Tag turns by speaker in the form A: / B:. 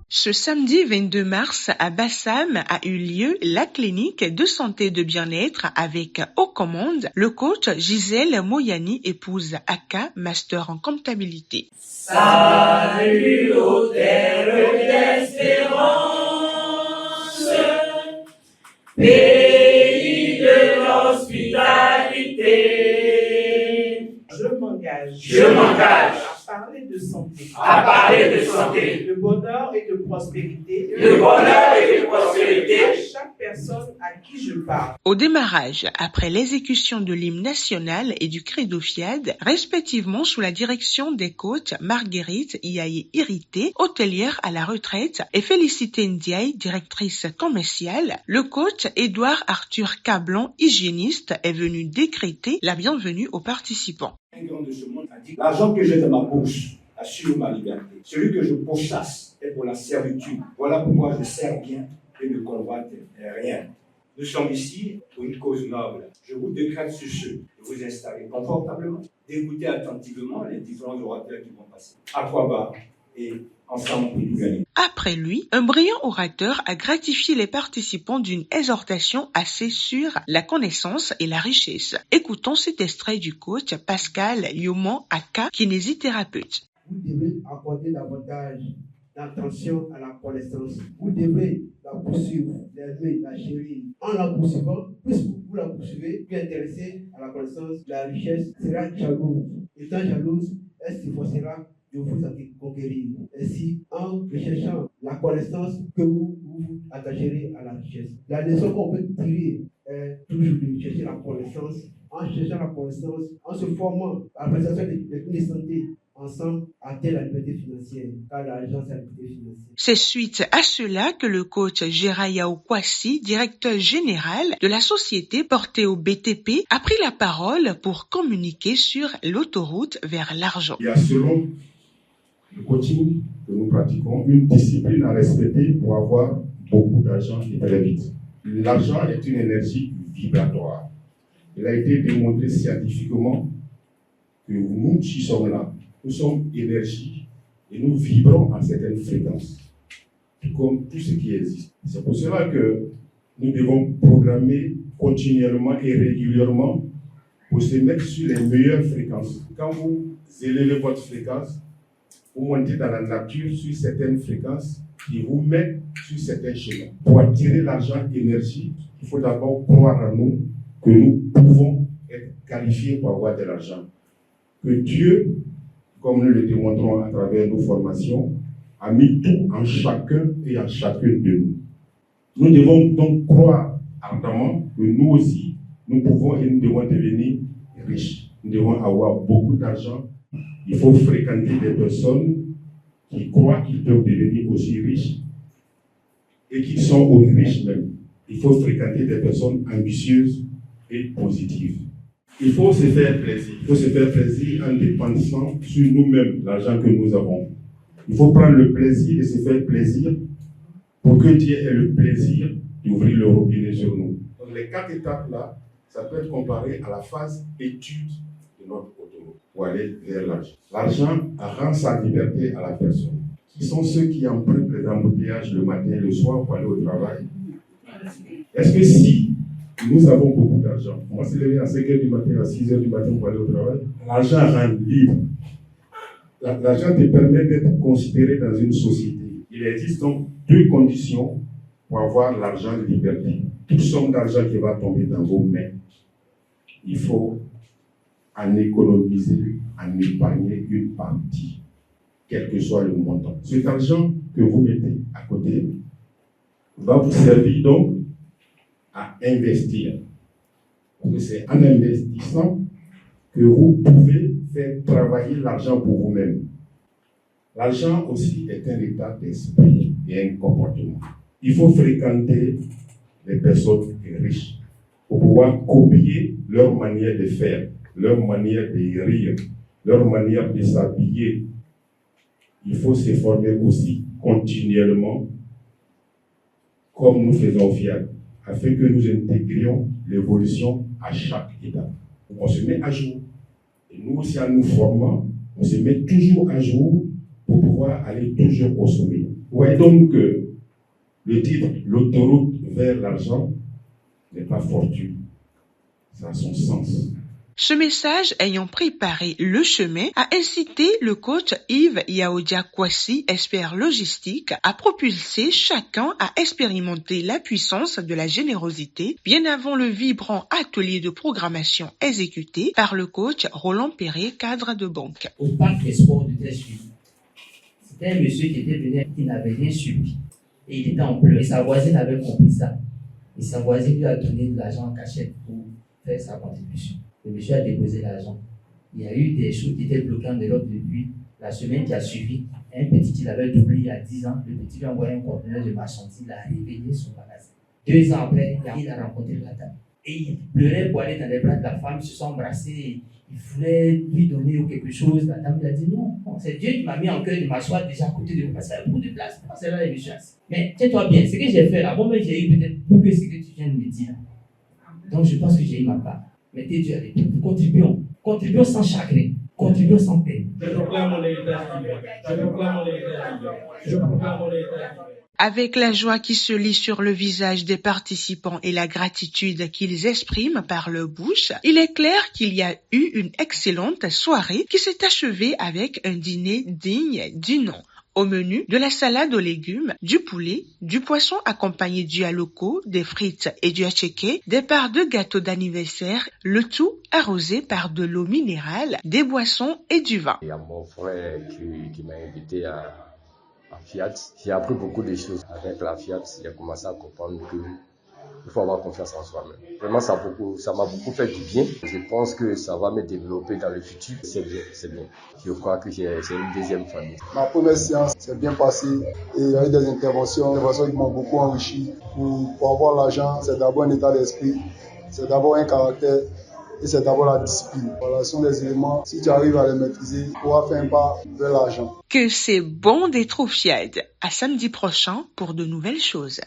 A: Ce samedi 22 mars à Bassam a eu lieu la clinique de santé de bien-être avec aux commandes le coach Gisèle Moyani, épouse Aka, master en comptabilité.
B: Salut l'hôtel d'Espérance, pays de l'hospitalité. Je m'engage à parler de santé,
C: de bonheur et de prospérité,
B: à
C: chaque personne à qui je parle.
A: Au démarrage, après l'exécution de l'hymne national et du credo fiade, respectivement sous la direction des coachs Marguerite Iaye Irité, hôtelière à la retraite, et Félicité Ndiaye, directrice commerciale, le coach Édouard Arthur Cablon, hygiéniste, est venu décréter la bienvenue aux participants.
D: Un grand de ce monde a dit: l'argent que j'ai dans ma poche assure ma liberté. Celui que je pourchasse est pour la servitude. Voilà pourquoi je sers bien et ne convoite rien. Nous sommes ici pour une cause noble. Je vous décrète sur ce, de vous installer confortablement, d'écouter attentivement les différents orateurs qui vont passer. À quoi bas et ensemble pour nous gagner.
A: Après lui, un brillant orateur a gratifié les participants d'une exhortation axée sur la connaissance et la richesse. Écoutons cet extrait du coach Pascal Yoman Aka, kinésithérapeute.
E: Vous devez accorder davantage d'attention à la connaissance. Vous devez la poursuivre, l'aimer, la chérir. En la poursuivant, plus vous la poursuivez, plus intéressé à la connaissance, la richesse sera jalouse. Étant jalouse, elle s'efforcera de vous conquérir. Ainsi, en recherchant la connaissance, que vous vous attacherez à la richesse. La leçon qu'on peut tirer est toujours de chercher la connaissance. En cherchant la connaissance, en se formant à la prestation des santé, ensemble, atteindre la liberté financière, car l'argent, c'est la liberté financière.
A: C'est suite à cela que le coach Géraya Kwasi, directeur général de la société portée au BTP, a pris la parole pour communiquer sur l'autoroute vers l'argent.
F: Il y a, selon le coaching que nous pratiquons, une discipline à respecter pour avoir beaucoup d'argent et très vite. L'argent est une énergie vibratoire. Il a été démontré scientifiquement que nous qui sommes là, nous sommes énergie et nous vibrons à certaines fréquences, tout comme tout ce qui existe. C'est pour cela que nous devons programmer continuellement et régulièrement pour se mettre sur les meilleures fréquences. Quand vous élevez votre fréquence, vous montez dans la nature sur certaines fréquences qui vous mettent sur certains chemins. Pour attirer l'argent et l'énergie, il faut d'abord croire en nous que nous pouvons être qualifiés pour avoir de l'argent. Que Dieu, comme nous le démontrons à travers nos formations, a mis tout en chacun et en chacune de nous. Nous devons donc croire ardemment que nous aussi, nous pouvons et nous devons devenir riches. Nous devons avoir beaucoup d'argent. Il faut fréquenter des personnes qui croient qu'ils peuvent devenir aussi riches et qui sont aussi riches même. Il faut fréquenter des personnes ambitieuses et positives. Il faut se faire plaisir. Il faut se faire plaisir en dépensant sur nous-mêmes l'argent que nous avons. Il faut prendre le plaisir de se faire plaisir pour que Dieu ait le plaisir d'ouvrir le robinet sur nous. Donc les 4 étapes-là, ça peut être comparé à la phase étude de notre autoroute pour aller vers l'argent. L'argent rend sa liberté à la personne. Qui sont ceux qui empruntent les embouteillages le matin et le soir pour aller au travail? Est-ce que si nous avons beaucoup d'argent, on va se lever à 5h du matin, à 6h du matin pour aller au travail, l'argent rend libre. L'argent te permet d'être considéré dans une société. Il existe donc 2 conditions pour avoir l'argent liberté. Toute somme d'argent qui va tomber dans vos mains, il faut en économiser, en épargner une partie, quel que soit le montant. Cet argent que vous mettez à côté va vous servir donc à investir. Parce que c'est en investissant que vous pouvez faire travailler l'argent pour vous-même. L'argent aussi est un état d'esprit et un comportement. Il faut fréquenter les personnes riches pour pouvoir copier leur manière de faire, leur manière de rire, leur manière de s'habiller. Il faut se former aussi continuellement, comme nous faisons FIAD, afin que nous intégrions l'évolution à chaque étape. On se met à jour. Et nous aussi, en nous formant, On se met toujours à jour pour pouvoir aller toujours au sommet. Vous voyez donc que le titre « L'autoroute vers l'argent » n'est pas fortuit. Ça a son sens.
A: Ce message ayant préparé le chemin a incité le coach Yves Yaodia Kwasi, expert logistique, à propulser chacun à expérimenter la puissance de la générosité bien avant le vibrant atelier de programmation exécuté par le coach Roland Perret, cadre de banque.
G: Au parc des sports de Tressuit, c'était un monsieur qui était venu, qui n'avait rien subi. Et il était en pleurs. Et sa voisine avait compris ça. Et sa voisine lui a donné de l'argent en cachette pour faire sa contribution. Le monsieur a déposé l'argent. Il y a eu des choses qui étaient bloquées en Europe depuis la semaine qui a suivi. Un petit qui l'avait doublé il y a 10 ans, le petit lui a envoyé un conteneur de marchandises, il a réveillé son magasin. 2 ans après, il a rencontré la dame. Et il pleurait pour aller dans les bras de la femme, ils se sont embrassés. Il voulait lui donner quelque chose. La dame lui a dit non, c'est Dieu qui m'a mis en cœur de m'asseoir déjà à côté de vous parce qu'il y a beaucoup de place. C'est là les monsieur. Mais tiens-toi bien, ce que j'ai fait là, bon, mais j'ai eu peut-être pour que ce que tu viens de me dire. Donc je pense que j'ai eu ma part. Mettez Dieu à l'écoute. Contribuons. Contribuons sans chagrin. Contribuons sans peine.
B: Je proclame mon héritage. Je proclame mon héritage. Je proclame mon héritage.
A: Avec la joie qui se lit sur le visage des participants et la gratitude qu'ils expriment par leur bouche, il est clair qu'il y a eu une excellente soirée qui s'est achevée avec un dîner digne du nom. Au menu, de la salade aux légumes, du poulet, du poisson accompagné du haloko, des frites et du hacheke, des parts de gâteau d'anniversaire, le tout arrosé par de l'eau minérale, des boissons et du vin.
H: Il y a mon frère qui m'a invité à Fiat. J'ai appris beaucoup de choses avec la Fiat. J'ai commencé à comprendre qu'il faut avoir confiance en soi-même. Vraiment, ça m'a beaucoup fait du bien. Je pense que ça va me développer dans le futur. C'est bien. Je crois que c'est une deuxième famille.
I: Ma première séance s'est bien passée et il y a eu des interventions qui m'ont beaucoup enrichi. Pour avoir l'argent, c'est d'abord un état d'esprit, c'est d'abord un caractère et c'est d'abord la discipline. Voilà, ce sont des éléments, si tu arrives à les maîtriser, tu pourras faire un pas vers l'argent.
A: Que c'est bon d'être au FIAD. À samedi prochain pour de nouvelles choses.